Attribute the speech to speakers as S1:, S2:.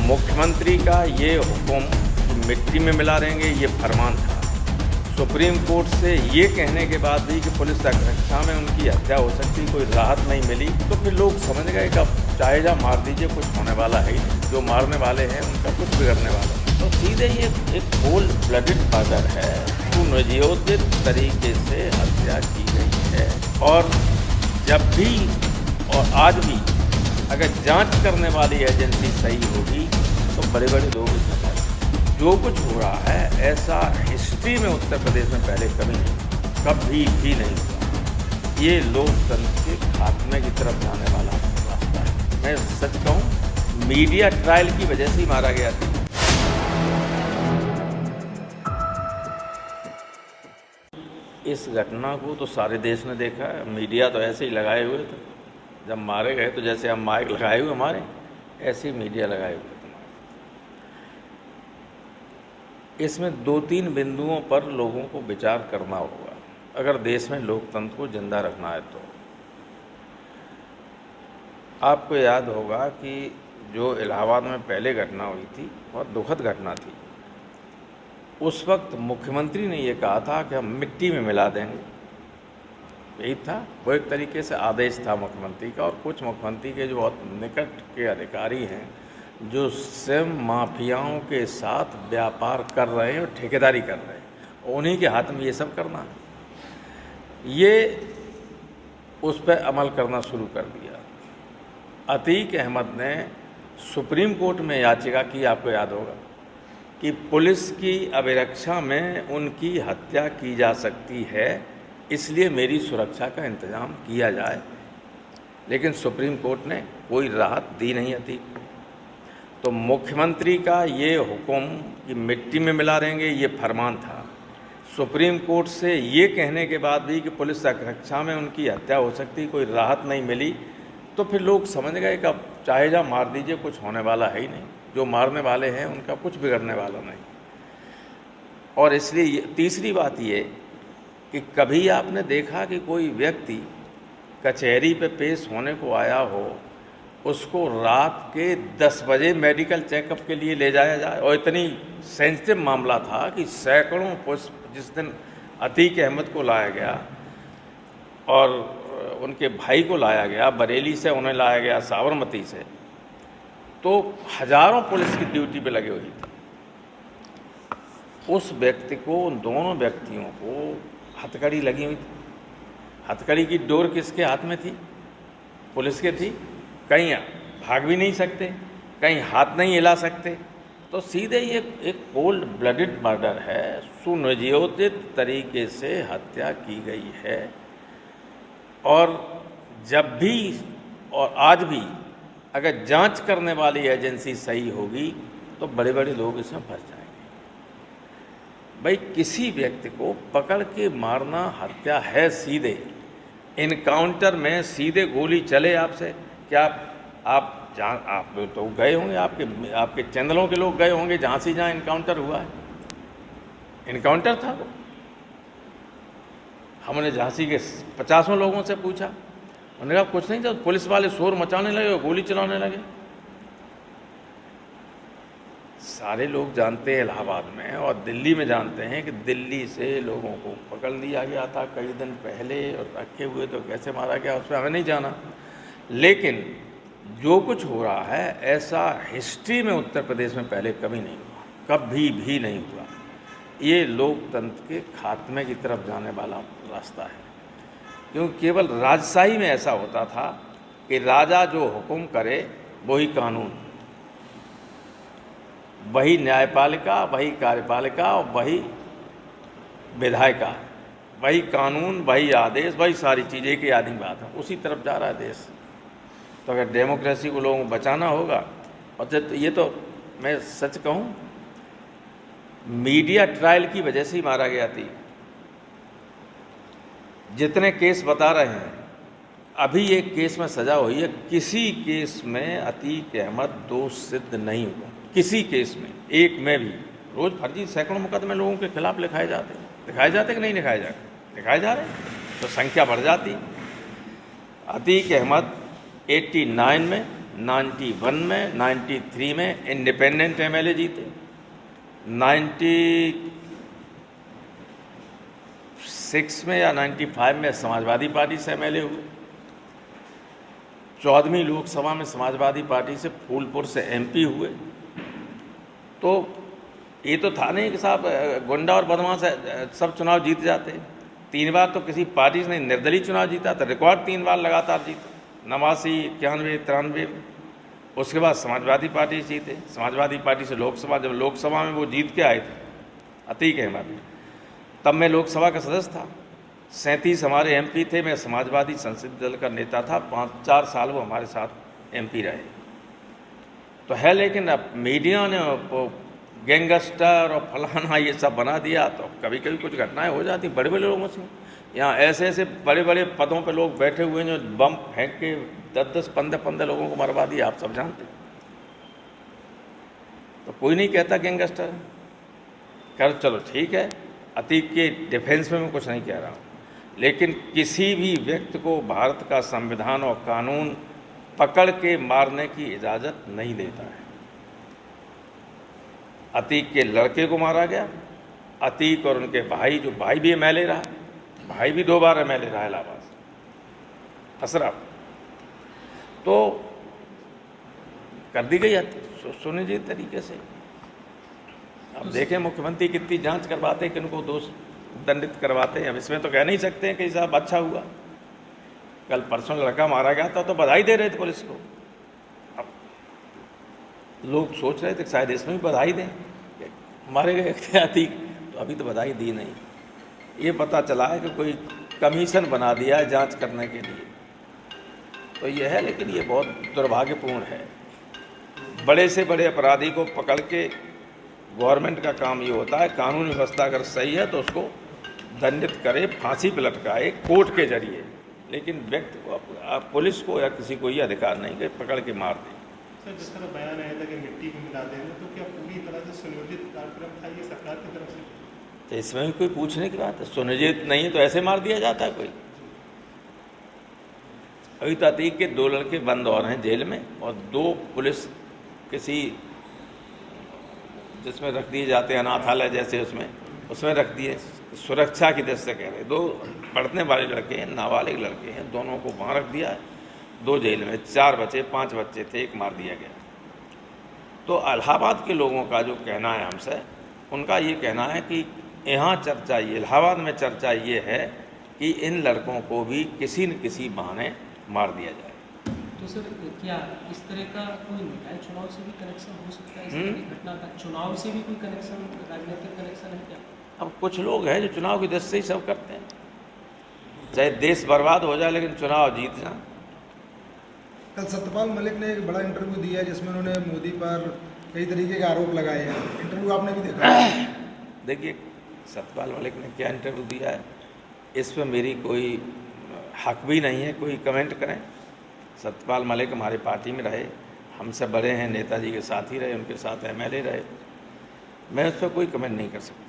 S1: मुख्यमंत्री का ये हुक्म कि मिट्टी में मिला देंगे, ये फरमान था। सुप्रीम कोर्ट से ये कहने के बाद भी कि पुलिस रक्षा में उनकी हत्या हो सकती, कोई राहत नहीं मिली, तो फिर लोग समझ गए कि अब चाहे जा मार दीजिए, कुछ होने वाला है ही नहीं। जो मारने वाले हैं उनका कुछ बिगड़ने वाला नहीं। तो सीधे ये एक कोल्ड ब्लडेड मर्डर है, सुनियोजित तरीके से हत्या की गई है। और जब भी और आज भी अगर जांच करने वाली एजेंसी सही होगी तो बड़े बड़े लोग इसमें जो कुछ हो रहा है ऐसा हिस्ट्री में उत्तर प्रदेश में पहले कभी भी नहीं हुआ। ये लोकतंत्र के खात्मे की तरफ जाने वाला रास्ता है। मैं सच कहूँ, मीडिया ट्रायल की वजह से ही मारा गया था। इस घटना को तो सारे देश ने देखा है, मीडिया तो ऐसे ही लगाए हुए थे। जब मारे गए तो जैसे हम माइक लगाए हुए हमारे, ऐसे ही मीडिया लगाए हुए थे। इसमें 2-3 बिंदुओं पर लोगों को विचार करना होगा अगर देश में लोकतंत्र को जिंदा रखना है तो। आपको याद होगा कि जो इलाहाबाद में पहले घटना हुई थी बहुत दुखद घटना थी। उस वक्त मुख्यमंत्री ने ये कहा था कि हम मिट्टी में मिला देंगे, यही था। वो एक तरीके से आदेश था मुख्यमंत्री का। और कुछ मुख्यमंत्री के जो बहुत निकट के अधिकारी हैं जो स्वयं माफियाओं के साथ व्यापार कर रहे हैं और ठेकेदारी कर रहे हैं, उन्हीं के हाथ में ये सब करना है। ये उस पर अमल करना शुरू कर दिया। अतीक अहमद ने सुप्रीम कोर्ट में याचिका की, आपको याद होगा, कि पुलिस की अभिरक्षा में उनकी हत्या की जा सकती है, इसलिए मेरी सुरक्षा का इंतजाम किया जाए। लेकिन सुप्रीम कोर्ट ने कोई राहत दी नहीं अतीक को। तो मुख्यमंत्री का ये हुक्म कि मिट्टी में मिला देंगे, ये फरमान था। सुप्रीम कोर्ट से ये कहने के बाद भी कि पुलिस रक्षा में उनकी हत्या हो सकती, कोई राहत नहीं मिली, तो फिर लोग समझ गए कि अब चाहे जा मार दीजिए, कुछ होने वाला है ही नहीं। जो मारने वाले हैं उनका कुछ बिगड़ने वाला नहीं। और इसलिए तीसरी बात ये कि कभी आपने देखा कि कोई व्यक्ति कचहरी पे पेश होने को आया हो, उसको रात के 10 बजे मेडिकल चेकअप के लिए ले जाया जाए? और इतनी सेंसिटिव मामला था कि सैकड़ों पुष्प जिस दिन अतीक अहमद को लाया गया और उनके भाई को लाया गया, बरेली से उन्हें लाया गया साबरमती से, तो हजारों पुलिस की ड्यूटी पे लगी हुई थी। उस व्यक्ति को, उन दोनों व्यक्तियों को हथकड़ी लगी हुई थी। हथकड़ी की डोर किसके हाथ में थी? पुलिस के थी। कहीं भाग भी नहीं सकते, कहीं हाथ नहीं हिला सकते। तो सीधे ये एक कोल्ड ब्लडेड मर्डर है, सुनियोजित तरीके से हत्या की गई है। और जब भी और आज भी अगर जांच करने वाली एजेंसी सही होगी तो बड़े बड़े लोग इसमें फंस जाएंगे। भाई, किसी व्यक्ति को पकड़ के मारना हत्या है। सीधे इनकाउंटर में सीधे गोली चले आपसे, क्या आप तो गए होंगे, आपके चैनलों के लोग गए होंगे झांसी जहाँ इनकाउंटर हुआ है। इनकाउंटर था वो। हमने झांसी के 50 लोगों से पूछा, उन्होंने कहा कुछ नहीं था, पुलिस वाले शोर मचाने लगे और गोली चलाने लगे। सारे लोग जानते हैं इलाहाबाद में और दिल्ली में जानते हैं कि दिल्ली से लोगों को पकड़ लिया गया था कई दिन पहले और रखे हुए, तो कैसे मारा गया उस पर हमें नहीं जाना। लेकिन जो कुछ हो रहा है ऐसा हिस्ट्री में उत्तर प्रदेश में पहले कभी नहीं हुआ, कभी भी नहीं हुआ। ये लोकतंत्र के खात्मे की तरफ जाने वाला रास्ता है। क्योंकि केवल राजशाही में ऐसा होता था कि राजा जो हुक्म करे वही कानून, वही न्यायपालिका, वही कार्यपालिका और वही विधायिका, वही कानून, वही आदेश, वही सारी चीज़ें की आधी बात है। उसी तरफ जा रहा है देश। तो अगर डेमोक्रेसी को लोगों को बचाना होगा, और ये तो मैं सच कहूँ, मीडिया ट्रायल की वजह से ही मारा गया थी। जितने केस बता रहे हैं, अभी एक केस में सज़ा हुई है, किसी केस में अतीक अहमद दोष सिद्ध नहीं हुआ, किसी केस में, एक में भी। रोज़ फर्जी सैकड़ों मुकदमे लोगों के खिलाफ लिखाए जाते कि नहीं लिखाए जाते? लिखाए जा रहे हैं, तो संख्या बढ़ जाती। अतीक अहमद 89 में 91 में, 93 में इंडिपेंडेंट एमएलए जीते, 96 में या 95 में समाजवादी पार्टी से एमएलए हुए, 14वीं लोकसभा में समाजवादी पार्टी से फूलपुर से एमपी हुए। तो ये तो था नहीं कि साहब गुंडा और बदमाश सब चुनाव जीत जाते। 3 बार तो किसी पार्टी ने निर्दलीय चुनाव जीता था, रिकॉर्ड 3 बार लगातार जीते, 89, 91, 93 में। उसके बाद समाजवादी पार्टी जीते, समाजवादी पार्टी से लोकसभा, जब लोकसभा में वो जीत के आए थे अतीक अहमद, तब मैं लोकसभा का सदस्य था। 37 हमारे एमपी थे, मैं समाजवादी संसदीय दल का नेता था, 5-4 साल वो हमारे साथ एमपी रहे। तो है, लेकिन अब मीडिया ने गैंगस्टर और फलाना ये सब बना दिया, तो कभी कभी कुछ घटनाएं हो जाती बड़े बड़े लोगों से। यहाँ ऐसे ऐसे बड़े बड़े पदों पे लोग बैठे हुए हैं जो बम फेंक के 10-10, 15-15 लोगों को मरवा दिया, आप सब जानते हैं। तो कोई नहीं कहता गैंगस्टर कर, चलो ठीक है, अतीक के डिफेंस में मैं कुछ नहीं कह रहा हूँ, लेकिन किसी भी व्यक्ति को भारत का संविधान और कानून पकड़ के मारने की इजाज़त नहीं देता है। अतीक के लड़के को मारा गया, अतीक और उनके भाई, जो भाई भी एमएलए रहा, भाई भी 2 बार एमएलए रहा इलाहाबाद, अशरफ, तो कर दी गई सुनिश्चित तरीके से। अब देखें मुख्यमंत्री कितनी जांच करवाते हैं, किनको दोष दंडित करवाते हैं। अब इसमें तो कह नहीं सकते हैं कि साहब अच्छा हुआ। कल परसों लड़का मारा गया था तो बधाई दे रहे थे पुलिस को। अब लोग सोच रहे थे शायद इसमें भी बधाई दें, मारे गए अतीक, तो अभी तो बधाई दी नहीं। ये पता चला है कि कोई कमीशन बना दिया है जांच करने के लिए, तो ये है। लेकिन ये बहुत दुर्भाग्यपूर्ण है। बड़े से बड़े अपराधी को पकड़ के, गवर्नमेंट का काम ये होता है, कानून व्यवस्था अगर सही है तो उसको दंडित करे, फांसी पर लटकाए कोर्ट के जरिए, लेकिन व्यक्ति को, पुलिस को या किसी को ये अधिकार नहीं कि पकड़ के मार दे।
S2: सर, जिस तरह बयान आया था कि मिट्टी में मिला देंगे, तो क्या पूरी तरह से सुनियोजित कार्यक्रम था ये सरकार की तरफ से?
S1: तो इसमें भी कोई पूछने की बात है? सुनियोजित नहीं है तो ऐसे मार दिया जाता है कोई? अभी तो अतीक के 2 लड़के बंद और हैं जेल में, और 2 पुलिस किसी जिसमें रख दिए जाते हैं, अनाथालय जैसे, उसमें रख दिए, सुरक्षा की दृष्टि से कह रहे। 2 पढ़ने वाले लड़के हैं, नाबालिग लड़के हैं, दोनों को वहाँ रख दिया है, 2 जेल में। 4 बच्चे, 5 बच्चे थे, 1 मार दिया गया। तो इलाहाबाद के लोगों का जो कहना है हमसे, उनका ये कहना है कि यहाँ चर्चा, ये इलाहाबाद में चर्चा ये है कि इन लड़कों को भी किसी न किसी बहाने मार दिया जाए।
S3: तो सर, क्या इस तरह का कोई निकाय चुनाव से भी कनेक्शन हो सकता है? इस तरह की घटना का चुनाव से भी कोई कनेक्शन, राजनीतिक कनेक्शन है क्या?
S1: अब कुछ लोग हैं जो चुनाव की दृष्टि से ही सब करते हैं, चाहे देश बर्बाद हो जाए लेकिन चुनाव जीत जाए।
S4: कल सत्यपाल मलिक ने एक बड़ा इंटरव्यू दिया जिसमें उन्होंने मोदी पर कई तरीके के आरोप लगाए हैं। इंटरव्यू आपने भी देखा?
S1: देखिए, सत्यपाल मलिक ने क्या इंटरव्यू दिया है, इस पर मेरी कोई हक भी नहीं है कोई कमेंट करें। सत्यपाल मलिक हमारी पार्टी में रहे, हमसे बड़े हैं, नेताजी के साथ ही रहे, उनके साथ एमएलए रहे, मैं उस पर कोई कमेंट नहीं कर सकता।